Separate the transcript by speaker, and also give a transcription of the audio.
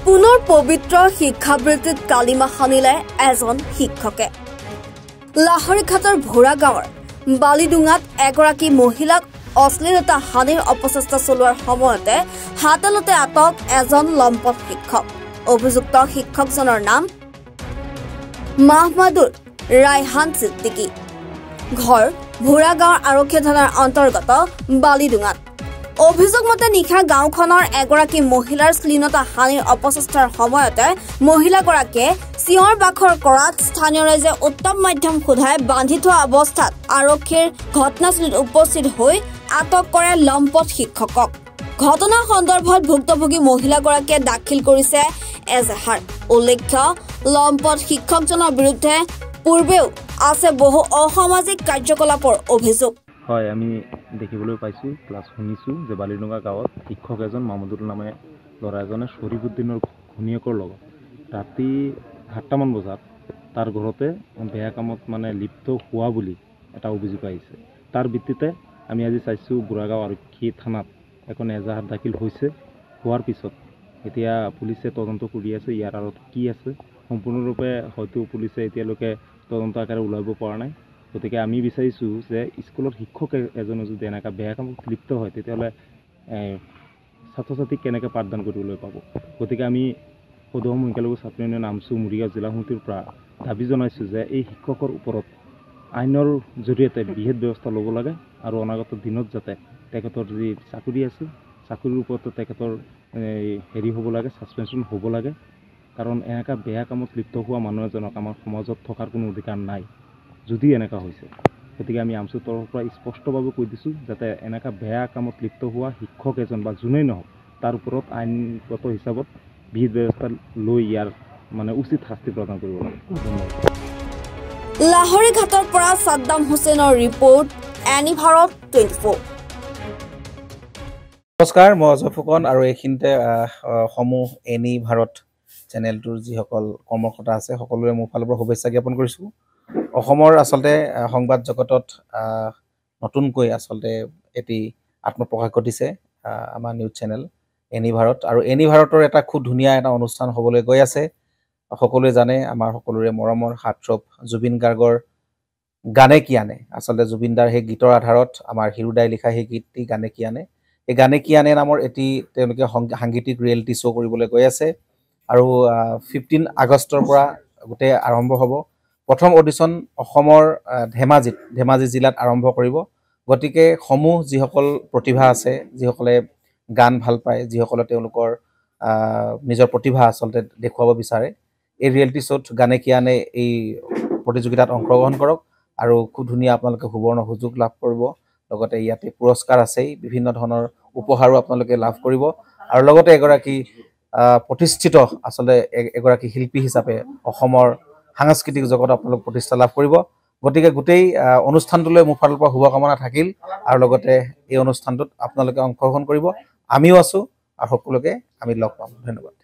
Speaker 1: পুনৰ পবিত্ৰ শিক্ষাবৃত্তিত কালিমা সানিলে এজন শিক্ষকে। লাহৰীঘাটৰ ভোৰা গাঁৱৰ বালিডুঙাত এগৰাকী মহিলাক অশ্লীলতা হানিৰ অপচেষ্টা চলোৱাৰ সময়তে হাতেলতে আটক এজন লম্পট শিক্ষক। অভিযুক্ত শিক্ষকজনৰ নাম মাহমাদুৰ ৰায়হান ছিদ্দিকী। ঘৰ ভোৰা গাঁৱৰ আৰক্ষী থানাৰ অন্তৰ্গত বালিডুঙাত। অভিযোগ মতে নিশা গাঁওখনৰ এগৰাকী মহিলাৰ শ্লীলতা হানিৰ অপচেষ্টাৰ সময়তে মহিলাগৰাকীয়ে চিঞৰ বাখৰ কৰাত স্থানীয় ৰাইজে উত্তম মাধ্যম সোধাই বান্ধি থোৱা অৱস্থাত আৰক্ষীৰ ঘটনাস্থলীত উপস্থিত হৈ আটক কৰে লম্পট শিক্ষকক। ঘটনা সন্দৰ্ভত ভুক্তভোগী মহিলাগৰাকীয়ে দাখিল কৰিছে এজাহাৰ। উল্লেখ্য, লম্পট শিক্ষকজনৰ বিৰুদ্ধে পূৰ্বেও আছে বহু অসামাজিক কাৰ্যকলাপৰ অভিযোগ।
Speaker 2: হয়, আমি দেখিবলৈ পাইছোঁ প্লাছ শুনিছোঁ যে বালিডুঙা গাঁৱত শিক্ষক এজন মাহমুদুল নামে ল'ৰা এজনে শ্বৰীফুদ্দিনৰ ঘৈণীয়েকৰ লগত ৰাতি 7টামান বজাত তাৰ ঘৰতে বেয়া কামত লিপ্ত হোৱা বুলি এটা অভিযোগ আহিছে। তাৰ ভিত্তিতে আমি আজি চাইছোঁ বুঢ়াগাঁও আৰক্ষী থানাত এখন এজাহাৰ দাখিল হৈছে। হোৱাৰ পিছত এতিয়া পুলিচে তদন্ত কৰি আছে। ইয়াৰ আঁৰত কি আছে সম্পূৰ্ণৰূপে হয়তো পুলিচে এতিয়ালৈকে তদন্ত আকাৰে ওলাব পৰা নাই। গতিকে আমি বিচাৰিছোঁ যে স্কুলৰ শিক্ষক এজনে যদি এনেকুৱা বেয়া কামত লিপ্ত হয় তেতিয়াহ'লে ছাত্ৰ ছাত্ৰীক কেনেকৈ পাঠদান কৰিবলৈ পাব। গতিকে আমি সদৌ অসম সংখ্যালঘু ছাত্ৰ ইউনিয়ন নামচু মৰিগাঁও জিলা সমিতিৰ পৰা দাবী জনাইছোঁ যে এই শিক্ষকৰ ওপৰত আইনৰ জৰিয়তে বিহিত ব্যৱস্থা ল'ব লাগে আৰু অনাগত দিনত যাতে তেখেতৰ যি চাকৰি আছে চাকৰিৰ ওপৰতো তেখেতৰ হ'ব লাগে, ছাছপেনশ্যন হ'ব লাগে। কাৰণ এনেকুৱা বেয়া কামত লিপ্ত হোৱা মানুহ এজনক আমাৰ সমাজত থকাৰ কোনো অধিকাৰ নাই যদি এনেকুৱা হৈছে। গতিকে আমি আমচুৰ তৰফৰ পৰা স্পষ্টভাৱে কৈ দিছোঁ যাতে এনেকুৱা বেয়া কামত লিপ্ত হোৱা শিক্ষক এজন বা যোনেই নহওক তাৰ ওপৰত আইনগত হিচাপত বিহিত ব্যৱস্থা লৈ ইয়াৰ উচিত শাস্তি প্ৰদান কৰিব লাগে।
Speaker 1: লাহৰীঘাটৰ পৰা ছাদ্দাম হুছেইনৰ ৰিপৰ্ট, এনি ভাৰত 24।
Speaker 3: নমস্কাৰ, মই অজয় ফুকন আৰু এইখিনিতে সমূহ এনি ভাৰত চেনেলটোৰ যিসকল কৰ্মকৰ্তা আছে সকলোৰে মোৰ ফালৰ পৰা শুভেচ্ছা জ্ঞাপন কৰিছোঁ। অসমৰ আচলতে সংবাদ জগতত নতুনকৈ আচলতে এটি আত্মপ্ৰকাশ ঘটিছে আমাৰ নিউজ চেনেল এনি ভাৰত। আৰু এনি ভাৰতৰ এটা খুব ধুনীয়া এটা অনুষ্ঠান হ'বলৈ গৈ আছে। সকলোৱে জানে আমাৰ সকলোৰে মৰমৰ হাৰ্টথ্ৰব জুবিন গাৰ্গৰ গানে কি আনে। আচলতে জুবিন দাৰ সেই গীতৰ আধাৰত আমাৰ হিৰুদাই লিখা সেই গীতটি গানে কি আনে, এই গানে কি আনে নামৰ এটি তেওঁলোকে সাংগীতিক ৰিয়েলিটি শ্ব' কৰিবলৈ গৈ আছে। আৰু 15 আগষ্টৰ পৰা গোটেই আৰম্ভ হ'ব। প্ৰথম অডিশ্যন অসমৰ ধেমাজি জিলাত আৰম্ভ কৰিব। গতিকে সমূহ যিসকল প্ৰতিভা আছে, যিসকলে গান ভাল পায়, যিসকলে তেওঁলোকৰ নিজৰ প্ৰতিভা আচলতে দেখুৱাব বিচাৰে, এই ৰিয়েলিটি শ্ব'ত গানে কি আনে এই প্ৰতিযোগিতাত অংশগ্ৰহণ কৰক আৰু খুব ধুনীয়া আপোনালোকে সুবৰ্ণ সুযোগ লাভ কৰিব। লগতে ইয়াতে পুৰস্কাৰ আছেই, বিভিন্ন ধৰণৰ উপহাৰো আপোনালোকে লাভ কৰিব আৰু লগতে এগৰাকী প্ৰতিষ্ঠিত আচলতে এগৰাকী শিল্পী হিচাপে অসমৰ সাংস্কৃতিক জগতত আপোনালোক প্ৰতিষ্ঠা লাভ কৰিব। গতিকে গোটেই অনুষ্ঠানটোলৈ মোৰ ফালৰ পৰা শুভকামনা থাকিল আৰু লগতে এই অনুষ্ঠানটোত আপোনালোকে অংশগ্ৰহণ কৰিব। আমিও আছোঁ আৰু সকলোকে আমি লগ পাম। ধন্যবাদ।